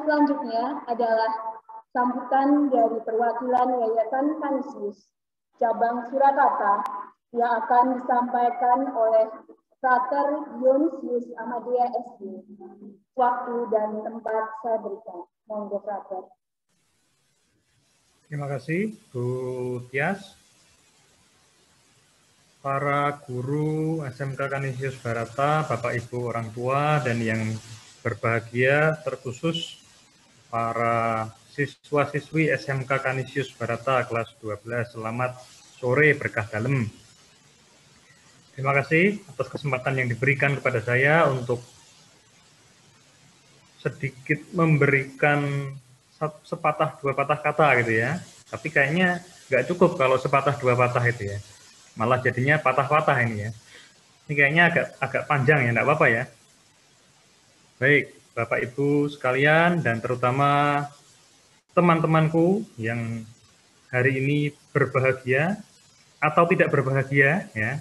selanjutnya adalah sambutan dari perwakilan Yayasan Kanisius Cabang Surakarta yang akan disampaikan oleh Frater Dionisius Ahmadiyah SD. Waktu dan tempat saya berikan. Monggo Frater. Terima kasih Bu Tias. Para guru SMK Kanisius Barata, Bapak Ibu orang tua dan yang berbahagia, terkhusus para siswa-siswi SMK Kanisius Barata kelas 12. Selamat sore berkah dalem. Terima kasih atas kesempatan yang diberikan kepada saya untuk sedikit memberikan sepatah dua patah kata gitu ya. Tapi kayaknya nggak cukup kalau sepatah dua patah itu ya. Malah jadinya patah-patah ini ya. Ini kayaknya agak panjang ya, enggak apa-apa ya. Baik, Bapak Ibu sekalian dan terutama teman-temanku yang hari ini berbahagia atau tidak berbahagia ya.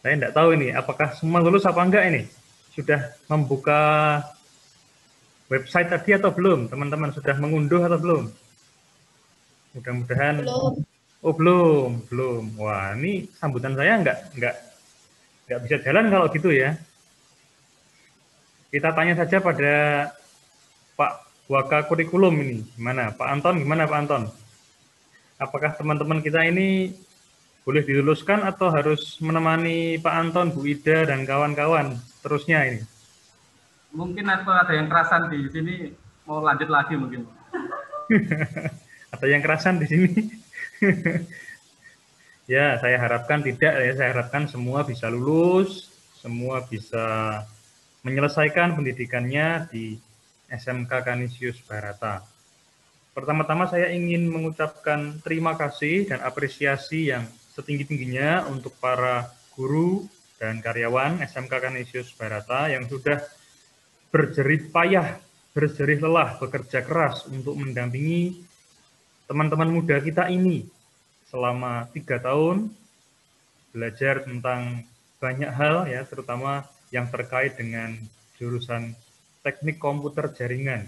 Saya enggak tahu ini apakah semua lulus apa enggak ini. Sudah membuka website tadi atau belum? Teman-teman sudah mengunduh atau belum? Mudah-mudahan Belum. Oh, belum. Wah, ini sambutan saya nggak bisa jalan kalau gitu ya. Kita tanya saja pada Pak Waka Kurikulum ini. Gimana? Pak Anton, gimana Pak Anton? Apakah teman-teman kita ini boleh diluluskan atau harus menemani Pak Anton, Bu Ida, dan kawan-kawan terusnya ini? Mungkin ada yang kerasan di sini, mau lanjut lagi mungkin. Ada yang kerasan di sini? Ya, saya harapkan tidak ya. Saya harapkan semua bisa lulus, semua bisa menyelesaikan pendidikannya di SMK Kanisius Barata. Pertama-tama saya ingin mengucapkan terima kasih dan apresiasi yang setinggi-tingginya untuk para guru dan karyawan SMK Kanisius Barata yang sudah berjerih payah, berjerih lelah, bekerja keras untuk mendampingi teman-teman muda kita ini selama 3 tahun belajar tentang banyak hal ya, terutama yang terkait dengan jurusan teknik komputer jaringan.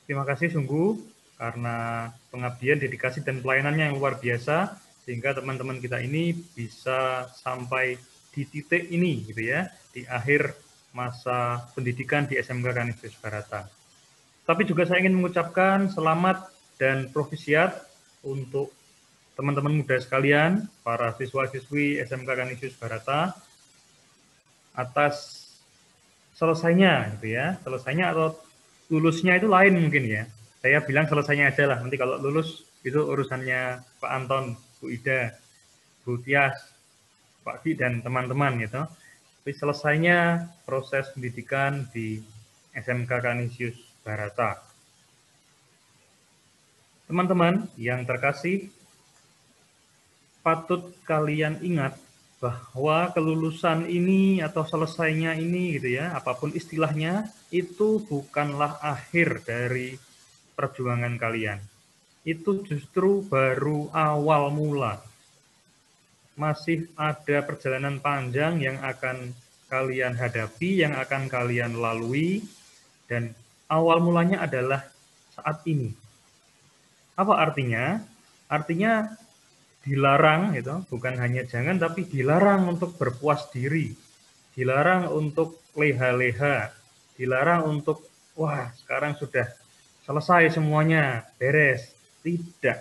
Terima kasih sungguh karena pengabdian, dedikasi, dan pelayanannya yang luar biasa sehingga teman-teman kita ini bisa sampai di titik ini gitu ya, di akhir masa pendidikan di SMK Kanisius Barata. Tapi juga saya ingin mengucapkan selamat dan profisiat untuk teman-teman muda sekalian, para siswa-siswi SMK Kanisius Barata atas selesainya gitu ya. Selesainya atau lulusnya itu lain mungkin ya. Saya bilang selesainya aja lah. Nanti kalau lulus itu urusannya Pak Anton, Bu Ida, Bu Tias, Pak Ki dan teman-teman gitu. Tapi selesainya proses pendidikan di SMK Kanisius Barata. Teman-teman yang terkasih, patut kalian ingat bahwa kelulusan ini atau selesainya ini gitu ya, apapun istilahnya, itu bukanlah akhir dari perjuangan kalian. Itu justru baru awal mula. Masih ada perjalanan panjang yang akan kalian hadapi, yang akan kalian lalui, dan awal mulanya adalah saat ini. Apa artinya? Artinya dilarang, gitu, bukan hanya jangan, tapi dilarang untuk berpuas diri, dilarang untuk leha-leha, dilarang untuk, wah sekarang sudah selesai semuanya, beres. Tidak,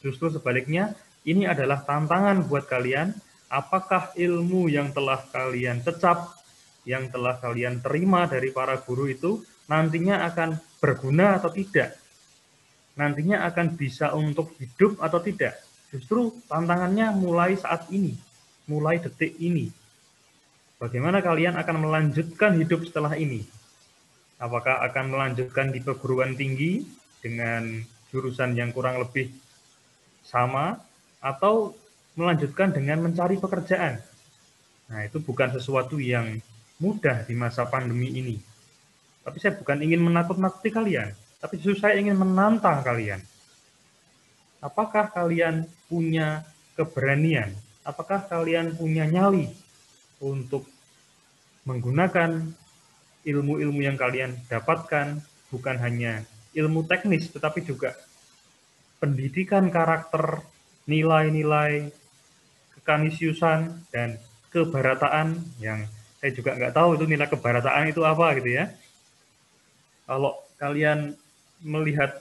justru sebaliknya, ini adalah tantangan buat kalian, apakah ilmu yang telah kalian cecap, yang telah kalian terima dari para guru itu, nantinya akan berguna atau tidak, nantinya akan bisa untuk hidup atau tidak. Justru tantangannya mulai saat ini, mulai detik ini. Bagaimana kalian akan melanjutkan hidup setelah ini? Apakah akan melanjutkan di perguruan tinggi dengan jurusan yang kurang lebih sama, atau melanjutkan dengan mencari pekerjaan? Nah, itu bukan sesuatu yang mudah di masa pandemi ini. Tapi saya bukan ingin menakut-nakuti kalian, tapi justru saya ingin menantang kalian. Apakah kalian punya keberanian? Apakah kalian punya nyali untuk menggunakan ilmu-ilmu yang kalian dapatkan bukan hanya ilmu teknis, tetapi juga pendidikan karakter, nilai-nilai, kekanisiusan, dan kebarataan yang saya juga nggak tahu itu nilai kebarataan itu apa gitu ya. Kalau kalian melihat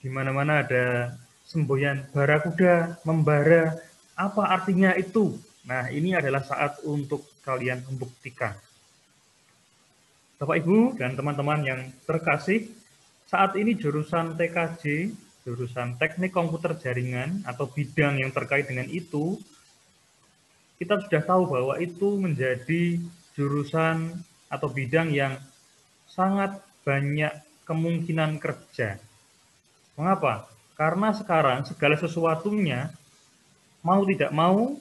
di mana-mana ada semboyan barakuda, membara, apa artinya itu? Nah, ini adalah saat untuk kalian membuktikan. Bapak Ibu dan teman-teman yang terkasih, saat ini jurusan TKJ, jurusan Teknik Komputer Jaringan atau bidang yang terkait dengan itu, kita sudah tahu bahwa itu menjadi jurusan atau bidang yang sangat banyak kemungkinan kerja. Mengapa? Karena sekarang segala sesuatunya, mau tidak mau,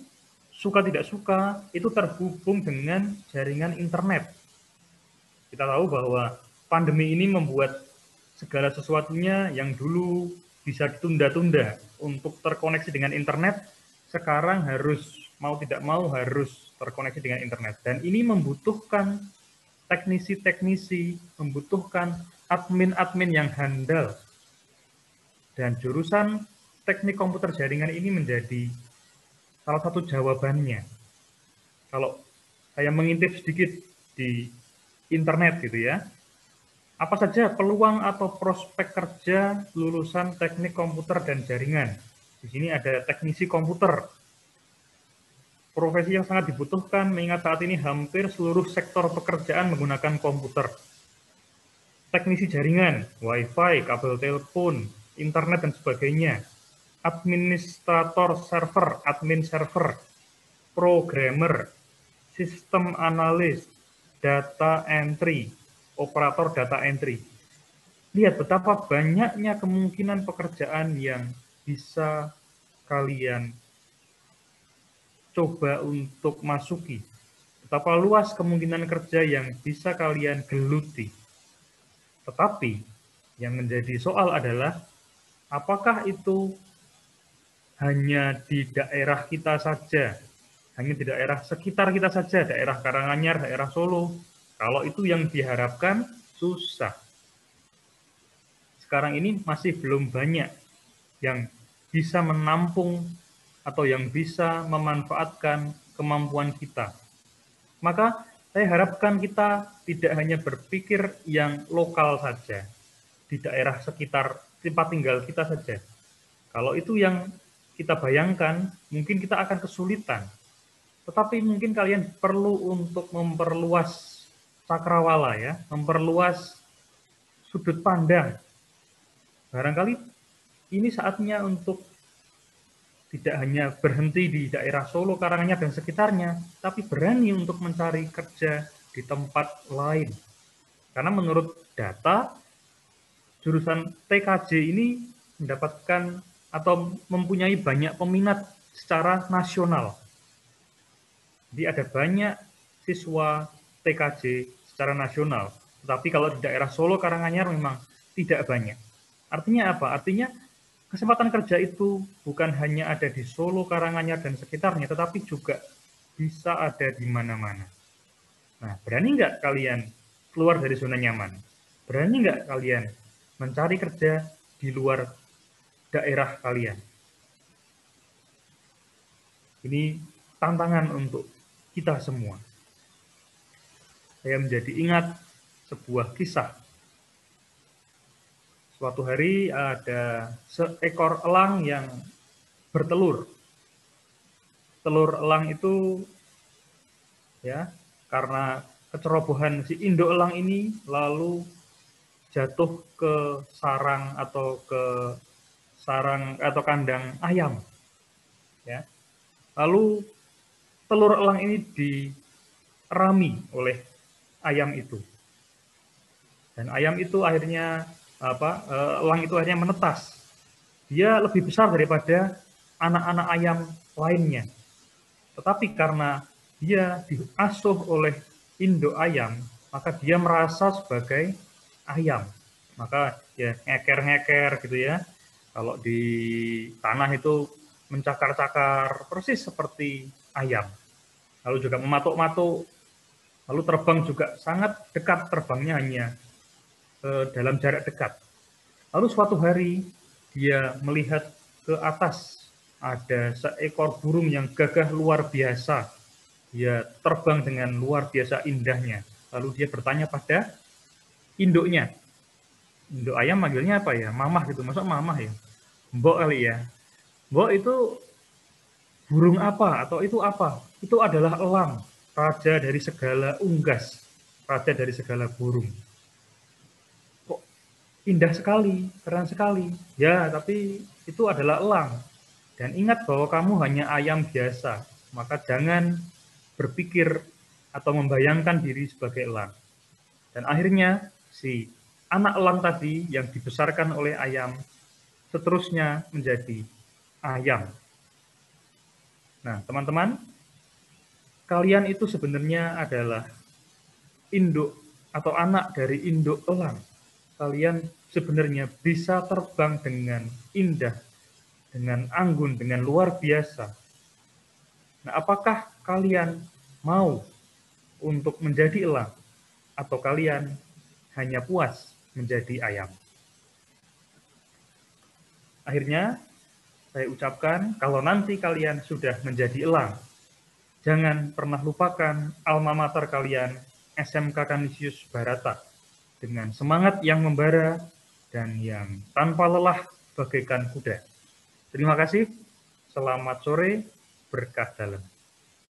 suka tidak suka, itu terhubung dengan jaringan internet. Kita tahu bahwa pandemi ini membuat segala sesuatunya yang dulu bisa ditunda-tunda untuk terkoneksi dengan internet, sekarang harus mau tidak mau harus terkoneksi dengan internet. Dan ini membutuhkan teknisi-teknisi, membutuhkan admin-admin yang handal. Dan jurusan teknik komputer jaringan ini menjadi salah satu jawabannya. Kalau saya mengintip sedikit di internet gitu ya, apa saja peluang atau prospek kerja lulusan teknik komputer dan jaringan. Di sini ada teknisi komputer, profesi yang sangat dibutuhkan mengingat saat ini hampir seluruh sektor pekerjaan menggunakan komputer. Teknisi jaringan, wifi, kabel telepon, internet dan sebagainya. Administrator server, admin server, programmer, sistem analis, data entry, operator data entry. Lihat betapa banyaknya kemungkinan pekerjaan yang bisa kalian coba untuk masuki. Betapa luas kemungkinan kerja yang bisa kalian geluti. Tetapi yang menjadi soal adalah apakah itu hanya di daerah kita saja, hanya di daerah sekitar kita saja, daerah Karanganyar, daerah Solo. Kalau itu yang diharapkan, susah. Sekarang ini masih belum banyak yang bisa menampung atau yang bisa memanfaatkan kemampuan kita. Maka saya harapkan kita tidak hanya berpikir yang lokal saja, di daerah sekitar tempat tinggal kita saja. Kalau itu yang kita bayangkan, mungkin kita akan kesulitan. Tetapi mungkin kalian perlu untuk memperluas cakrawala ya, memperluas sudut pandang. Barangkali ini saatnya untuk tidak hanya berhenti di daerah Solo, Karanganyar, dan sekitarnya, tapi berani untuk mencari kerja di tempat lain. Karena menurut data, jurusan TKJ ini mendapatkan atau mempunyai banyak peminat secara nasional. Jadi ada banyak siswa TKJ secara nasional. Tetapi kalau di daerah Solo, Karanganyar memang tidak banyak. Artinya apa? Artinya kesempatan kerja itu bukan hanya ada di Solo, Karanganyar, dan sekitarnya, tetapi juga bisa ada di mana-mana. Nah, berani nggak kalian keluar dari zona nyaman? Berani nggak kalian mencari kerja di luar daerah kalian? Ini tantangan untuk kita semua. Saya menjadi ingat sebuah kisah. Suatu hari ada seekor elang yang bertelur. Telur elang itu ya karena kecerobohan si induk elang ini lalu jatuh ke sarang atau kandang ayam. Ya. Lalu telur elang ini dirami oleh ayam itu. Dan ayam itu akhirnya elang itu akhirnya menetas. Dia lebih besar daripada anak-anak ayam lainnya. Tetapi karena dia diasuh oleh induk ayam, maka dia merasa sebagai ayam. Maka ya ngeker-ngeker gitu ya. Kalau di tanah itu mencakar-cakar persis seperti ayam. Lalu juga mematuk-matuk Lalu terbang juga sangat dekat, terbangnya hanya dalam jarak dekat. Lalu suatu hari dia melihat ke atas, ada seekor burung yang gagah luar biasa. Dia terbang dengan luar biasa indahnya. Lalu dia bertanya pada induknya. Induk ayam manggilnya apa ya? Mamah gitu, masa mamah ya? Mbok kali ya. Mbok itu burung apa atau itu apa? Itu adalah elang, raja dari segala unggas, raja dari segala burung. Kok indah sekali, keren sekali. Ya, tapi itu adalah elang. Dan ingat bahwa kamu hanya ayam biasa, maka jangan berpikir atau membayangkan diri sebagai elang. Dan akhirnya si anak elang tadi yang dibesarkan oleh ayam seterusnya menjadi ayam. Nah, teman-teman, kalian itu sebenarnya adalah induk atau anak dari induk elang. Kalian sebenarnya bisa terbang dengan indah, dengan anggun, dengan luar biasa. Nah, apakah kalian mau untuk menjadi elang atau kalian hanya puas menjadi ayam? Akhirnya, saya ucapkan kalau nanti kalian sudah menjadi elang, jangan pernah lupakan alma mater kalian, SMK Canisius Barata, dengan semangat yang membara dan yang tanpa lelah bagaikan kuda. Terima kasih, selamat sore, berkah dalam.